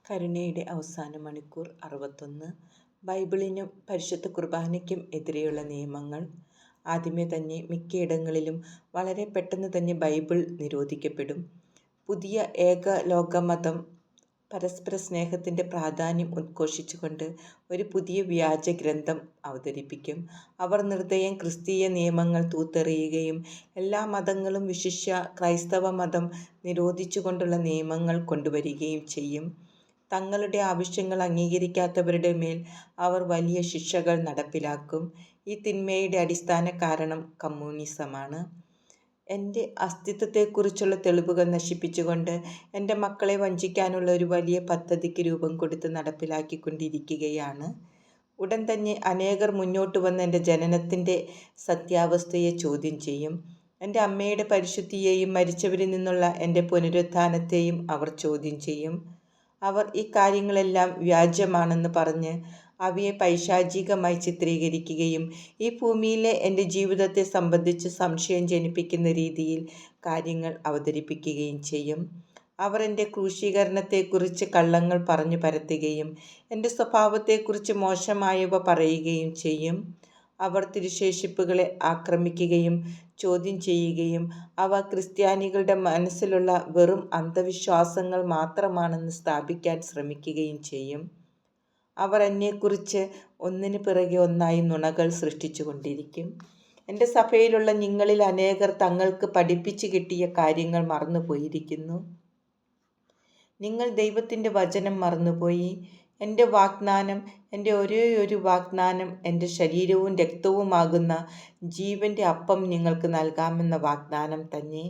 കരുണയുടെ അവസാന മണിക്കൂർ 61. ബൈബിളിനും പരിശുദ്ധ കുർബാനയ്ക്കും എതിരെയുള്ള നിയമങ്ങൾ. ആദ്യമേ തന്നെ മിക്കയിടങ്ങളിലും വളരെ പെട്ടെന്ന് തന്നെ ബൈബിൾ നിരോധിക്കപ്പെടും. പുതിയ ഏകലോകമതം പരസ്പര സ്നേഹത്തിൻ്റെ പ്രാധാന്യം ഉദ്ഘോഷിച്ചുകൊണ്ട് ഒരു പുതിയ വ്യാജ ഗ്രന്ഥം അവതരിപ്പിക്കും. അവർ നിർദ്ദയം ക്രിസ്തീയ നിയമങ്ങൾ തൂത്തെറിയുകയും എല്ലാ മതങ്ങളും വിശിഷ്യ ക്രൈസ്തവ മതം നിരോധിച്ചുകൊണ്ടുള്ള നിയമങ്ങൾ കൊണ്ടുവരികയും ചെയ്യും. തങ്ങളുടെ ആവശ്യങ്ങൾ അംഗീകരിക്കാത്തവരുടെ മേൽ അവർ വലിയ ശിക്ഷകൾ നടപ്പിലാക്കും. ഈ തിന്മയുടെ അടിസ്ഥാന കാരണം കമ്മ്യൂണിസമാണ്. എൻ്റെ അസ്തിത്വത്തെക്കുറിച്ചുള്ള തെളിവുകൾ നശിപ്പിച്ചുകൊണ്ട് എൻ്റെ മക്കളെ വഞ്ചിക്കാനുള്ള ഒരു വലിയ പദ്ധതിക്ക് രൂപം കൊടുത്ത് നടപ്പിലാക്കിക്കൊണ്ടിരിക്കുകയാണ്. ഉടൻ തന്നെ അനേകർ മുന്നോട്ട് വന്ന് എൻ്റെ ജനനത്തിൻ്റെ സത്യാവസ്ഥയെ ചോദ്യം ചെയ്യും. എൻ്റെ അമ്മയുടെ പരിശുദ്ധിയെയും മരിച്ചവരിൽ നിന്നുള്ള എൻ്റെ പുനരുത്ഥാനത്തെയും അവർ ചോദ്യം ചെയ്യും. അവർ ഈ കാര്യങ്ങളെല്ലാം വ്യാജമാണെന്ന് പറഞ്ഞ് അവയെ പൈശാചികമായി ചിത്രീകരിക്കുകയും ഈ ഭൂമിയിലെ എൻ്റെ ജീവിതത്തെ സംബന്ധിച്ച് സംശയം ജനിപ്പിക്കുന്ന രീതിയിൽ കാര്യങ്ങൾ അവതരിപ്പിക്കുകയും ചെയ്യും. അവർ എൻ്റെ ക്രൂശീകരണത്തെക്കുറിച്ച് കള്ളങ്ങൾ പറഞ്ഞു പരത്തുകയും എൻ്റെ സ്വഭാവത്തെക്കുറിച്ച് മോശമായവ പറയുകയും ചെയ്യും. അവർ തിരുശേഷിപ്പുകളെ ആക്രമിക്കുകയും ചോദ്യം ചെയ്യുകയും അവ ക്രിസ്ത്യാനികളുടെ മനസ്സിലുള്ള വെറും അന്ധവിശ്വാസങ്ങൾ മാത്രമാണെന്ന് സ്ഥാപിക്കാൻ ശ്രമിക്കുകയും ചെയ്യും. അവർ എന്നെക്കുറിച്ച് ഒന്നിനു പിറകെ ഒന്നായി നുണകൾ സൃഷ്ടിച്ചു കൊണ്ടിരിക്കും. എൻ്റെ സഭയിലുള്ള നിങ്ങളിൽ അനേകർ തങ്ങൾക്ക് പഠിപ്പിച്ചു കിട്ടിയ കാര്യങ്ങൾ മറന്നുപോയിരിക്കുന്നു. നിങ്ങൾ ദൈവത്തിൻ്റെ വചനം മറന്നുപോയി. എൻ്റെ വാഗ്ദാനം, എൻ്റെ ഒരേയൊരു വാഗ്ദാനം, എൻ്റെ ശരീരവും രക്തവുമാകുന്ന ജീവൻ്റെ അപ്പം നിങ്ങൾക്ക് നൽകാമെന്ന വാഗ്ദാനം തന്നെ.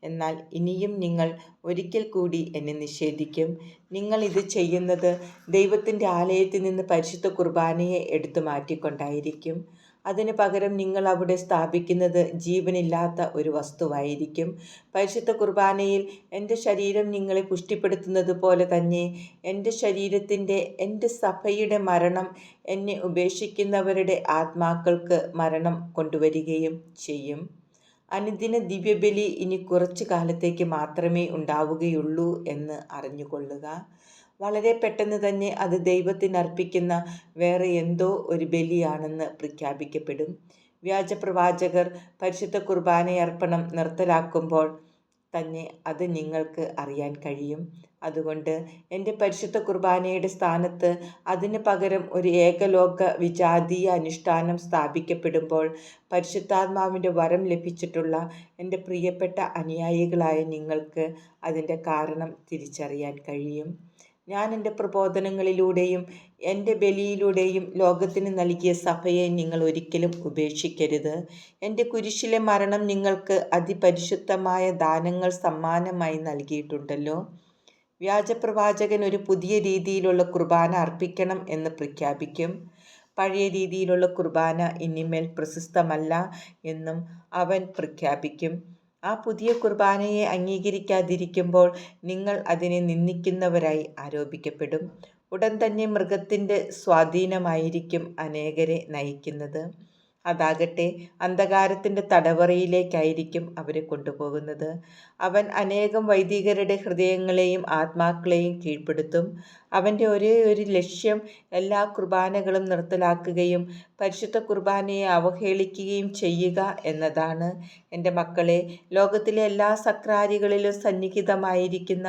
എന്നാൽ ഇനിയും നിങ്ങൾ ഒരിക്കൽ കൂടി എന്നെ നിഷേധിക്കും. നിങ്ങൾ ഇത് ചെയ്യുന്നത് ദൈവത്തിൻ്റെ ആലയത്തിൽ നിന്ന് പരിശുദ്ധ കുർബാനയെ എടുത്തു മാറ്റിക്കൊണ്ടായിരിക്കും. അതിന് പകരം നിങ്ങൾ അവിടെ സ്ഥാപിക്കുന്നത് ജീവനില്ലാത്ത ഒരു വസ്തുവായിരിക്കും. പരിശുദ്ധ കുർബാനയിൽ എൻ്റെ ശരീരം നിങ്ങളെ പുഷ്ടിപ്പെടുത്തുന്നത് പോലെ തന്നെ എൻ്റെ സഭയുടെ മരണം എന്നെ ഉപേക്ഷിക്കുന്നവരുടെ ആത്മാക്കൾക്ക് മരണം കൊണ്ടുവരികയും ചെയ്യും. അനുദിന ദിവ്യബലി ഇനി കുറച്ചു കാലത്തേക്ക് മാത്രമേ ഉണ്ടാവുകയുള്ളൂ എന്ന് അറിഞ്ഞുകൊള്ളുക. വളരെ പെട്ടെന്ന് തന്നെ അത് ദൈവത്തിനർപ്പിക്കുന്ന വേറെ എന്തോ ഒരു ബലിയാണെന്ന് പ്രഖ്യാപിക്കപ്പെടും. വ്യാജപ്രവാചകർ പരിശുദ്ധ കുർബാനയർപ്പണം നിർത്തലാക്കുമ്പോൾ തന്നെ അത് നിങ്ങൾക്ക് അറിയാൻ കഴിയും. അതുകൊണ്ട് എൻ്റെ പരിശുദ്ധ കുർബാനയുടെ സ്ഥാനത്ത് അതിന് പകരം ഒരു ഏകലോക വിജാതീയ അനുഷ്ഠാനം സ്ഥാപിക്കപ്പെടുമ്പോൾ പരിശുദ്ധാത്മാവിൻ്റെ വരം ലഭിച്ചിട്ടുള്ള എൻ്റെ പ്രിയപ്പെട്ട അനുയായികളായ നിങ്ങൾക്ക് അതിൻ്റെ കാരണം തിരിച്ചറിയാൻ കഴിയും. ഞാൻ എൻ്റെ പ്രബോധനങ്ങളിലൂടെയും എൻ്റെ ബലിയിലൂടെയും ലോകത്തിന് നൽകിയ സഭയെ നിങ്ങൾ ഒരിക്കലും ഉപേക്ഷിക്കരുത്. എൻ്റെ കുരിശിലെ മരണം നിങ്ങൾക്ക് അതിപരിശുദ്ധമായ ദാനങ്ങൾ സമ്മാനമായി നൽകിയിട്ടുണ്ടല്ലോ. വ്യാജപ്രവാചകൻ ഒരു പുതിയ രീതിയിലുള്ള കുർബാന അർപ്പിക്കണം എന്ന് പ്രഖ്യാപിക്കും. പഴയ രീതിയിലുള്ള കുർബാന ഇനിമേൽ പ്രശസ്തമല്ല എന്നും അവൻ പ്രഖ്യാപിക്കും. ആ പുതിയ കുർബാനയെ അംഗീകരിക്കാതിരിക്കുമ്പോൾ നിങ്ങൾ അതിനെ നിന്ദിക്കുന്നവരായി ആരോപിക്കപ്പെടും. ഉടൻ തന്നെ മൃഗത്തിൻ്റെ സ്വാധീനമായിരിക്കും അനേകരെ നയിക്കുന്നത്. അതാകട്ടെ അന്ധകാരത്തിൻ്റെ തടവറയിലേക്കായിരിക്കും അവരെ കൊണ്ടുപോകുന്നത്. അവൻ അനേകം വൈദികരുടെ ഹൃദയങ്ങളെയും ആത്മാക്കളെയും കീഴ്പ്പെടുത്തും. അവൻ്റെ ഒരേ ഒരു ലക്ഷ്യം എല്ലാ കുർബാനകളും നിർത്തലാക്കുകയും പരിശുദ്ധ കുർബാനയെ അവഹേളിക്കുകയും ചെയ്യുക എന്നതാണ്. എൻ്റെ മക്കളെ, ലോകത്തിലെ എല്ലാ സക്രാരികളിലും സന്നിഹിതമായിരിക്കുന്ന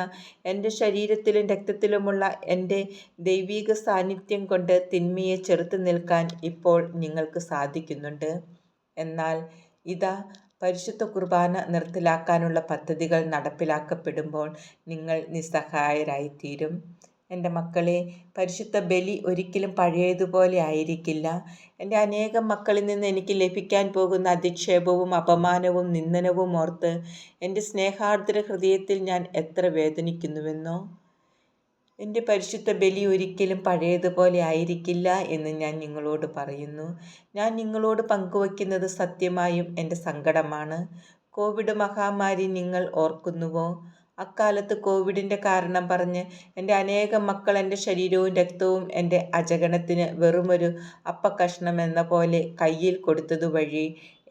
എൻ്റെ ശരീരത്തിലും രക്തത്തിലുമുള്ള എൻ്റെ ദൈവിക സാന്നിധ്യം കൊണ്ട് തിന്മയെ ചെറുത്തു നിൽക്കാൻ ഇപ്പോൾ നിങ്ങൾക്ക് സാധിക്കുന്നുണ്ട്. എന്നാൽ ഇതാ, പരിശുദ്ധ കുർബാന നിർത്തലാക്കാനുള്ള പദ്ധതികൾ നടപ്പിലാക്കപ്പെടുമ്പോൾ നിങ്ങൾ നിസ്സഹായരായിത്തീരും. എൻ്റെ മക്കളെ, പരിശുദ്ധ ബലി ഒരിക്കലും പഴയതുപോലെ ആയിരിക്കില്ല. എൻ്റെ അനേകം മക്കളിൽ നിന്ന് എനിക്ക് ലഭിക്കാൻ പോകുന്ന അധിക്ഷേപവും അപമാനവും നിന്ദനവും ഓർത്ത് എൻ്റെ സ്നേഹാർദ്ര ഹൃദയത്തിൽ ഞാൻ എത്ര വേദനിക്കുന്നുവെന്നോ. എൻ്റെ പരിശുദ്ധ ബലി ഒരിക്കലും പഴയതുപോലെ ആയിരിക്കില്ല എന്ന് ഞാൻ നിങ്ങളോട് പറയുന്നു. ഞാൻ നിങ്ങളോട് പങ്കുവയ്ക്കുന്നത് സത്യമായും എൻ്റെ സങ്കടമാണ്. കോവിഡ് മഹാമാരി നിങ്ങൾ ഓർക്കുന്നുവോ? അക്കാലത്ത് കോവിഡിൻ്റെ കാരണം പറഞ്ഞ് എൻ്റെ അനേകം മക്കൾ എൻ്റെ ശരീരവും രക്തവും എൻ്റെ അജഗണത്തിന് വെറുമൊരു അപ്പക്കഷ്ണമെന്ന പോലെ കയ്യിൽ കൊടുത്തതുവഴി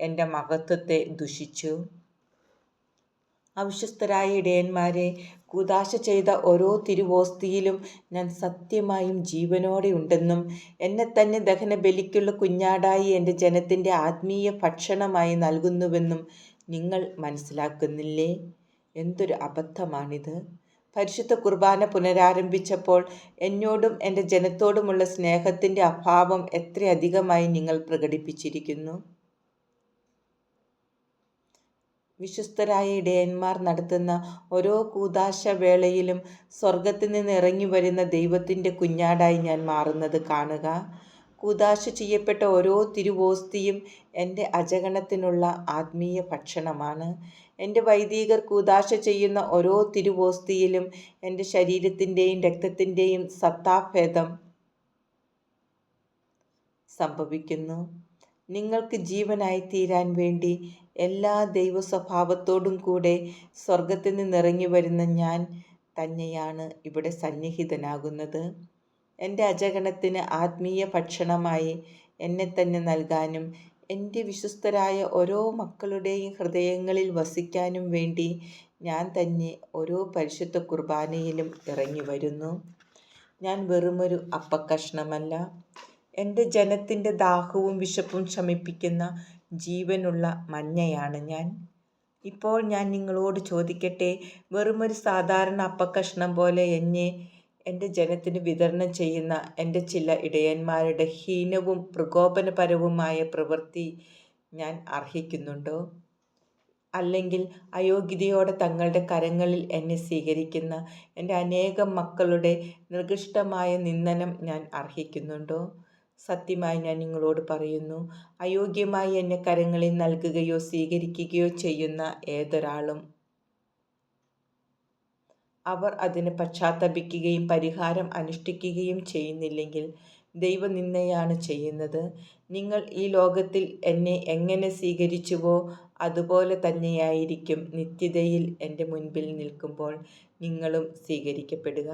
എൻ്റെ മഹത്വത്തെ ദുഷിച്ചു. അവിശ്വസ്തരായ ഇടയന്മാരെ, കൂദാശ ചെയ്ത ഓരോ തിരുവോസ്തിയിലും ഞാൻ സത്യമായും ജീവനോടെ ഉണ്ടെന്നും എന്നെ തന്നെ ദഹനബലിക്കുള്ള കുഞ്ഞാടായി എൻ്റെ ജനത്തിൻ്റെ ആത്മീയ ഭക്ഷണമായി നൽകുന്നുവെന്നും നിങ്ങൾ മനസ്സിലാക്കുന്നില്ലേ? എന്തൊരു അബദ്ധമാണിത്! പരിശുദ്ധ കുർബാന പുനരാരംഭിച്ചപ്പോൾ എന്നോടും എൻ്റെ ജനത്തോടുമുള്ള സ്നേഹത്തിൻ്റെ അഭാവം എത്രയധികമായി നിങ്ങൾ പ്രകടിപ്പിച്ചിരിക്കുന്നു. വിശ്വസ്തരായ ഇടയന്മാർ നടത്തുന്ന ഓരോ കൂദാശ വേളയിലും സ്വർഗത്തിൽ നിന്ന് ഇറങ്ങി വരുന്ന ദൈവത്തിൻ്റെ കുഞ്ഞാടായി ഞാൻ മാറുന്നത് കാണുക. കൂദാശ ചെയ്യപ്പെട്ട ഓരോ തിരുവോസ്തിയും എൻ്റെ അജഗണത്തിനുള്ള ആത്മീയ ഭക്ഷണമാണ്. എൻ്റെ വൈദികർ കൂദാശ ചെയ്യുന്ന ഓരോ തിരുവോസ്തിയിലും എൻ്റെ ശരീരത്തിൻ്റെയും രക്തത്തിൻ്റെയും സത്താഭേദം സംഭവിക്കുന്നു. നിങ്ങൾക്ക് ജീവനായി തീരാൻ വേണ്ടി എല്ലാ ദൈവസ്വഭാവത്തോടും കൂടെ സ്വർഗത്തിൽ നിന്നിറങ്ങി വരുന്ന ഞാൻ തന്നെയാണ് ഇവിടെ സന്നിഹിതനാകുന്നത്. എൻ്റെ അജഗണത്തിന് ആത്മീയ ഭക്ഷണമായി എന്നെ തന്നെ നൽകാനും എൻ്റെ വിശ്വസ്തരായ ഓരോ മക്കളുടെയും ഹൃദയങ്ങളിൽ വസിക്കാനും വേണ്ടി ഞാൻ തന്നെ ഓരോ പരിശുദ്ധ കുർബാനയിലും ഇറങ്ങി വരുന്നു. ഞാൻ വെറുമൊരു അപ്പക്കഷ്ണമല്ല. എൻ്റെ ജനത്തിൻ്റെ ദാഹവും വിശപ്പും ശമിപ്പിക്കുന്ന ജീവനുള്ള മഞ്ഞയാണ് ഞാൻ. ഇപ്പോൾ ഞാൻ നിങ്ങളോട് ചോദിക്കട്ടെ, വെറുമൊരു സാധാരണ അപ്പക്കഷ്ണം പോലെ എന്നെ എൻ്റെ ജനത്തിന് വിതരണം ചെയ്യുന്ന എൻ്റെ ചില ഇടയന്മാരുടെ ഹീനവും പ്രകോപനപരവുമായ പ്രവൃത്തി ഞാൻ അർഹിക്കുന്നുണ്ടോ? അല്ലെങ്കിൽ അയോഗ്യതയോടെ തങ്ങളുടെ കരങ്ങളിൽ എന്നെ സ്വീകരിക്കുന്ന എൻ്റെ അനേകം മക്കളുടെ നികൃഷ്ടമായ നിന്ദനം ഞാൻ അർഹിക്കുന്നുണ്ടോ? സത്യമായി ഞാൻ നിങ്ങളോട് പറയുന്നു, അയോഗ്യമായി എന്നെ കരങ്ങളിൽ നൽകുകയോ സ്വീകരിക്കുകയോ ചെയ്യുന്ന ഏതൊരാളും അവർ അതിന് പശ്ചാത്തപിക്കുകയും പരിഹാരം അനുഷ്ഠിക്കുകയും ചെയ്യുന്നില്ലെങ്കിൽ ദൈവനിന്ദയാണ് ചെയ്യുന്നത്. നിങ്ങൾ ഈ ലോകത്തിൽ എന്നെ എങ്ങനെ സ്വീകരിച്ചുവോ അതുപോലെ തന്നെയായിരിക്കും നിത്യതയിൽ എൻ്റെ മുൻപിൽ നിൽക്കുമ്പോൾ നിങ്ങളും സ്വീകരിക്കപ്പെടുക.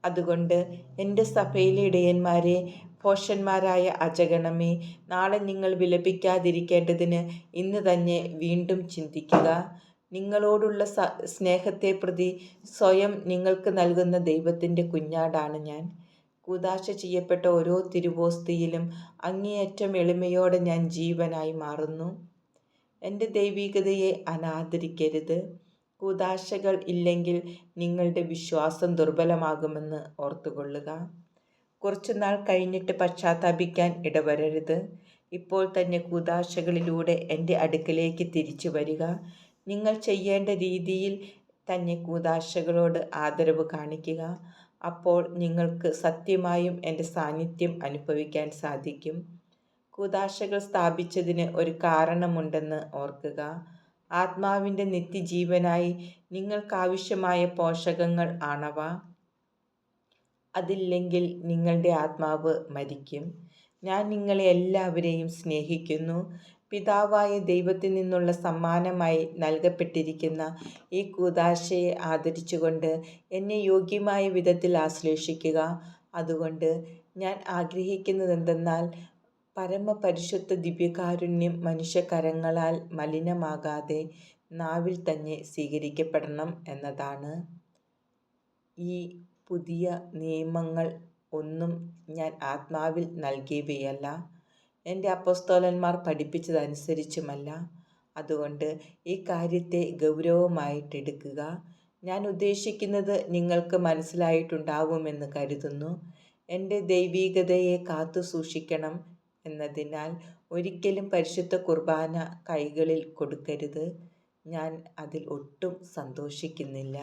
അതുകൊണ്ട് എൻ്റെ സഭയിലെ ഇടയന്മാരെ, ഭോഷന്മാരായ അജഗണമേ, നാളെ നിങ്ങൾ വിലപിക്കാതിരിക്കേണ്ടതിന് ഇന്ന് തന്നെ വീണ്ടും ചിന്തിക്കുക. നിങ്ങളോടുള്ള സ്നേഹത്തെ പ്രതി സ്വയം നിങ്ങൾക്ക് നൽകുന്ന ദൈവത്തിൻ്റെ കുഞ്ഞാടാണ് ഞാൻ. കൂദാശ ചെയ്യപ്പെട്ട ഓരോ തിരുവോസ്തിയിലും അങ്ങേയറ്റം എളിമയോടെ ഞാൻ ജീവനായി മാറുന്നു. എൻ്റെ ദൈവികതയെ അനാദരിക്കരുത്. കൂദാശകൾ ഇല്ലെങ്കിൽ നിങ്ങളുടെ വിശ്വാസം ദുർബലമാകുമെന്ന് ഓർത്തുകൊള്ളുക. കുറച്ചുനാൾ കഴിഞ്ഞിട്ട് പശ്ചാത്താപിക്കാൻ ഇടവരരുത്. ഇപ്പോൾ തന്നെ കൂദാശകളിലൂടെ എൻ്റെ അടുക്കലേക്ക് തിരിച്ചു വരിക. നിങ്ങൾ ചെയ്യേണ്ട രീതിയിൽ തന്നെ കൂദാശകളോട് ആദരവ് കാണിക്കുക. അപ്പോൾ നിങ്ങൾക്ക് സത്യമായും എൻ്റെ സാന്നിധ്യം അനുഭവിക്കാൻ സാധിക്കും. കൂദാശകൾ സ്ഥാപിച്ചതിന് ഒരു കാരണമുണ്ടെന്ന് ഓർക്കുക. ആത്മാവിൻ്റെ നിത്യജീവനായി നിങ്ങൾക്കാവശ്യമായ പോഷകങ്ങൾ ആണവ. അതില്ലെങ്കിൽ നിങ്ങളുടെ ആത്മാവ് മരിക്കും. ഞാൻ നിങ്ങളെ എല്ലാവരെയും സ്നേഹിക്കുന്നു. പിതാവായ ദൈവത്തിൽ നിന്നുള്ള സമ്മാനമായി നൽകപ്പെട്ടിരിക്കുന്ന ഈ കൂദാശയെ ആദരിച്ചുകൊണ്ട് എന്നെ യോഗ്യമായ വിധത്തിൽ ആശ്ലേഷിക്കുക. അതുകൊണ്ട് ഞാൻ ആഗ്രഹിക്കുന്നതെന്തെന്നാൽ പരമപരിശുദ്ധ ദിവ്യകാരുണ്യം മനുഷ്യകരങ്ങളാൽ മലിനമാകാതെ നാവിൽ തന്നെ സ്വീകരിക്കപ്പെടണം എന്നതാണ്. ഈ പുതിയ നിയമങ്ങൾ ഒന്നും ഞാൻ ആത്മാവിൽ നൽകിയവയല്ല, എൻ്റെ അപ്പോസ്തലന്മാർ പഠിപ്പിച്ചതനുസരിച്ചുമല്ല. അതുകൊണ്ട് ഈ കാര്യത്തെ ഗൗരവമായിട്ടെടുക്കുക. ഞാൻ ഉദ്ദേശിക്കുന്നത് നിങ്ങൾക്ക് മനസ്സിലായിട്ടുണ്ടാവുമെന്ന് കരുതുന്നു. എൻ്റെ ദൈവികതയെ കാത്തു സൂക്ഷിക്കണം എന്നതിനാൽ ഒരിക്കലും പരിശുദ്ധ കുർബാന കൈകളിൽ കൊടുക്കരുത്. ഞാൻ അതിൽ ഒട്ടും സന്തോഷിക്കുന്നില്ല.